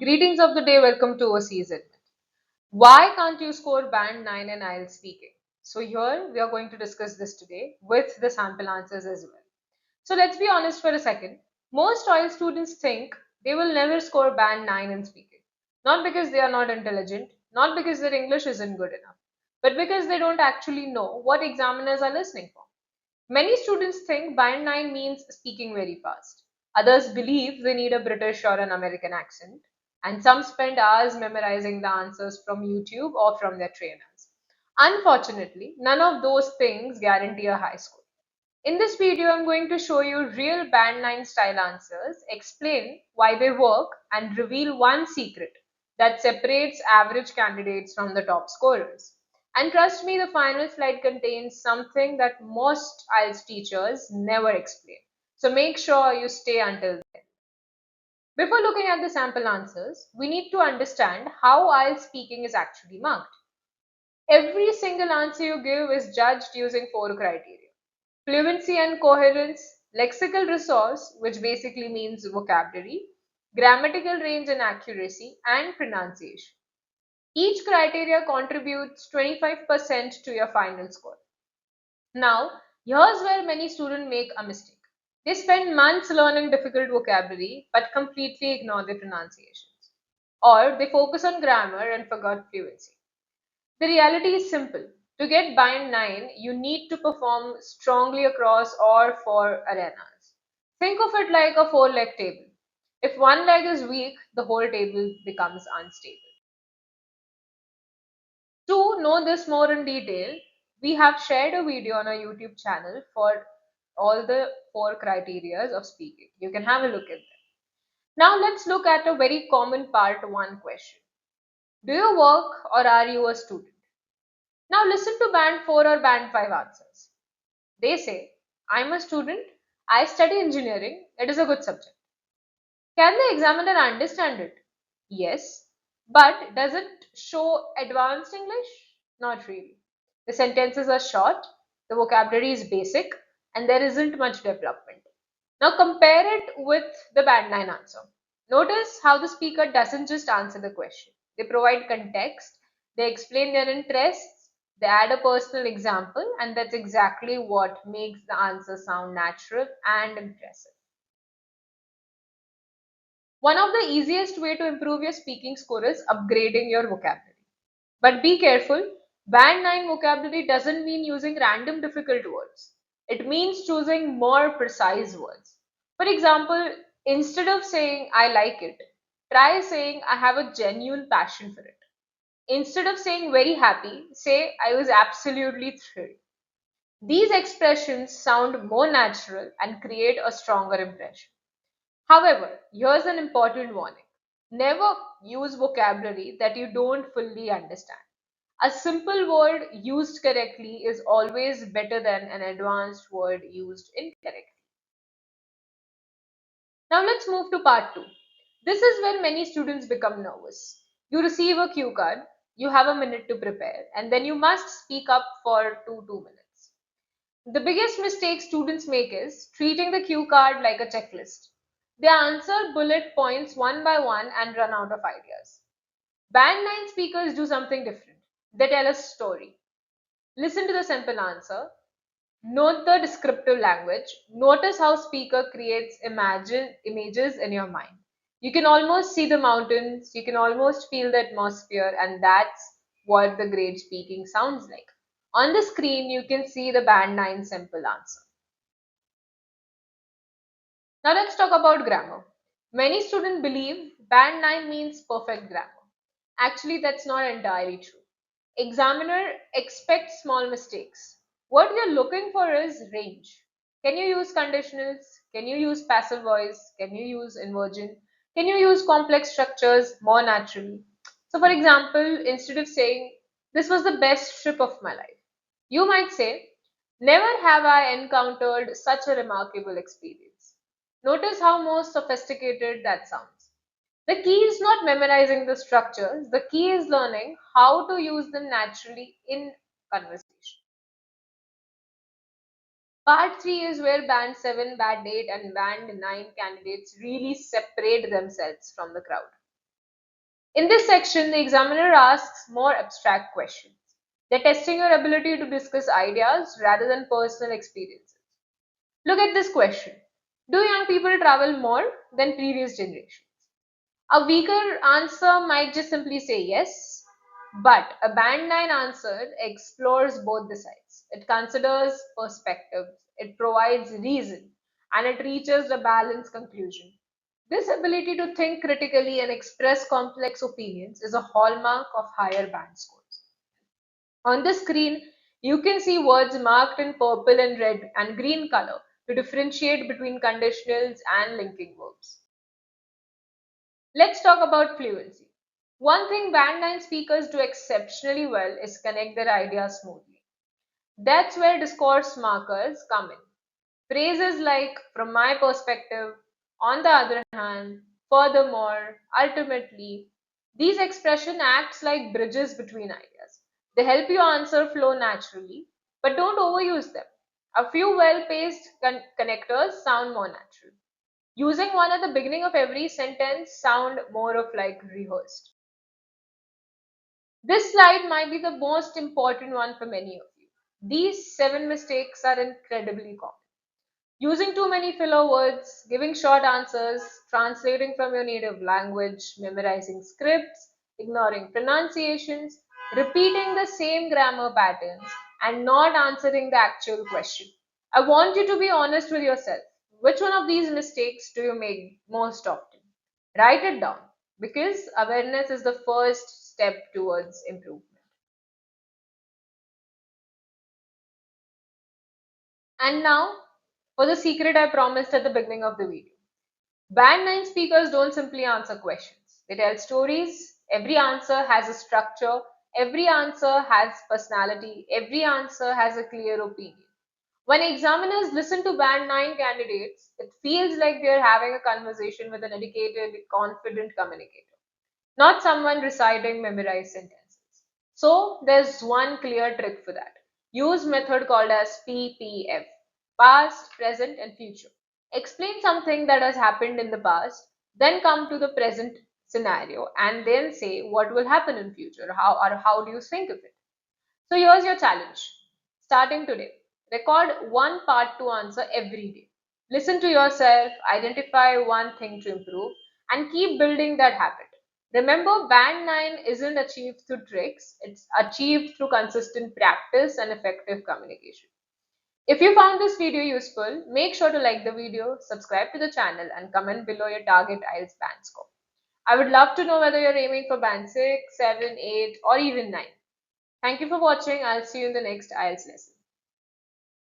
Greetings of the day, welcome to Overseas Admit. Why can't you score band 9 in IELTS speaking? So here we are going to discuss this today with the sample answers as well. So let's be honest for a second. Most IELTS students think they will never score band 9 in speaking. Not because they are not intelligent, not because their English isn't good enough, but because they don't actually know what examiners are listening for. Many students think band 9 means speaking very fast. Others believe they need a British or an American accent. And some spend hours memorizing the answers from YouTube or from their trainers. Unfortunately, none of those things guarantee a high score. In this video, I'm going to show you real band 9 style answers, explain why they work, and reveal one secret that separates average candidates from the top scorers. And trust me, the final slide contains something that most IELTS teachers never explain. So make sure you stay until then. Before looking at the sample answers, we need to understand how IELTS speaking is actually marked. Every single answer you give is judged using four criteria: fluency and coherence, lexical resource, which basically means vocabulary, grammatical range and accuracy, and pronunciation. Each criteria contributes 25% to your final score. Now, here's where many students make a mistake. They spend months learning difficult vocabulary but completely ignore the pronunciations. Or they focus on grammar and forgot fluency. The reality is simple. To get band 9, you need to perform strongly across all four arenas. Think of it like a four-leg table. If one leg is weak, the whole table becomes unstable. To know this more in detail, we have shared a video on our YouTube channel for all the four criteria of speaking. You can have a look at them. Now let's look at a very common part one question. Do you work or are you a student? Now listen to band 4 or band 5 answers. They say, I'm a student, I study engineering, it is a good subject. Can the examiner understand it? Yes. But does it show advanced English? Not really. The sentences are short, the vocabulary is basic, and there isn't much development. Now compare it with the band 9 answer. Notice how the speaker doesn't just answer the question. They provide context, they explain their interests, they add a personal example, and that's exactly what makes the answer sound natural and impressive. One of the easiest way to improve your speaking score is upgrading your vocabulary. But be careful, band 9 vocabulary doesn't mean using random difficult words. It means choosing more precise words. For example, instead of saying I like it, try saying I have a genuine passion for it. Instead of saying very happy, say I was absolutely thrilled. These expressions sound more natural and create a stronger impression. However, here's an important warning. Never use vocabulary that you don't fully understand. A simple word used correctly is always better than an advanced word used incorrectly. Now let's move to part 2. This is where many students become nervous. You receive a cue card, you have a minute to prepare, and then you must speak up for 2 minutes. The biggest mistake students make is treating the cue card like a checklist. They answer bullet points one by one and run out of ideas. Band 9 speakers do something different. They tell a story. Listen to the simple answer. Note the descriptive language. Notice how speaker creates imagine images in your mind. You can almost see the mountains, you can almost feel the atmosphere, and that's what the great speaking sounds like. On the screen, you can see the band 9 simple answer. Now let's talk about grammar. Many students believe band 9 means perfect grammar. Actually, that's not entirely true. Examiner expects small mistakes. What we are looking for is range. Can you use conditionals? Can you use passive voice? Can you use inversion? Can you use complex structures more naturally? So, for example, instead of saying, this was the best trip of my life, you might say, never have I encountered such a remarkable experience. Notice how more sophisticated that sounds. The key is not memorizing the structures, the key is learning how to use them naturally in conversation. Part 3 is where Band 7, Band 8, and Band 9 candidates really separate themselves from the crowd. In this section, the examiner asks more abstract questions. They're testing your ability to discuss ideas rather than personal experiences. Look at this question. Do young people travel more than previous generations? A weaker answer might just simply say yes, but a band 9 answer explores both the sides. It considers perspectives, it provides reason, and it reaches a balanced conclusion. This ability to think critically and express complex opinions is a hallmark of higher band scores. On the screen, you can see words marked in purple and red and green color to differentiate between conditionals and linking verbs. Let's talk about fluency. One thing Band 9 speakers do exceptionally well is connect their ideas smoothly. That's where discourse markers come in. Phrases like, from my perspective, on the other hand, furthermore, ultimately, these expression acts like bridges between ideas. They help your answer flow naturally, but don't overuse them. A few well-paced connectors sound more natural. Using one at the beginning of every sentence sound more of like rehearsed. This slide might be the most important one for many of you. These 7 mistakes are incredibly common. Using too many filler words, giving short answers, translating from your native language, memorizing scripts, ignoring pronunciations, repeating the same grammar patterns, and not answering the actual question. I want you to be honest with yourself. Which one of these mistakes do you make most often? Write it down because awareness is the first step towards improvement. And now for the secret I promised at the beginning of the video. Band 9 speakers don't simply answer questions, they tell stories. Every answer has a structure, every answer has personality, every answer has a clear opinion. When examiners listen to Band 9 candidates, it feels like they're having a conversation with an educated, confident communicator, not someone reciting memorized sentences. So, there's one clear trick for that. Use method called as PPF, past, present, and future. Explain something that has happened in the past, then come to the present scenario and then say what will happen in future, how do you think of it. So here's your challenge. Starting today, record one part to answer every day. Listen to yourself, identify one thing to improve, and keep building that habit. Remember, Band 9 isn't achieved through tricks, it's achieved through consistent practice and effective communication. If you found this video useful, make sure to like the video, subscribe to the channel, and comment below your target IELTS band score. I would love to know whether you're aiming for band 6, 7, 8, or even 9. Thank you for watching. I'll see you in the next IELTS lesson.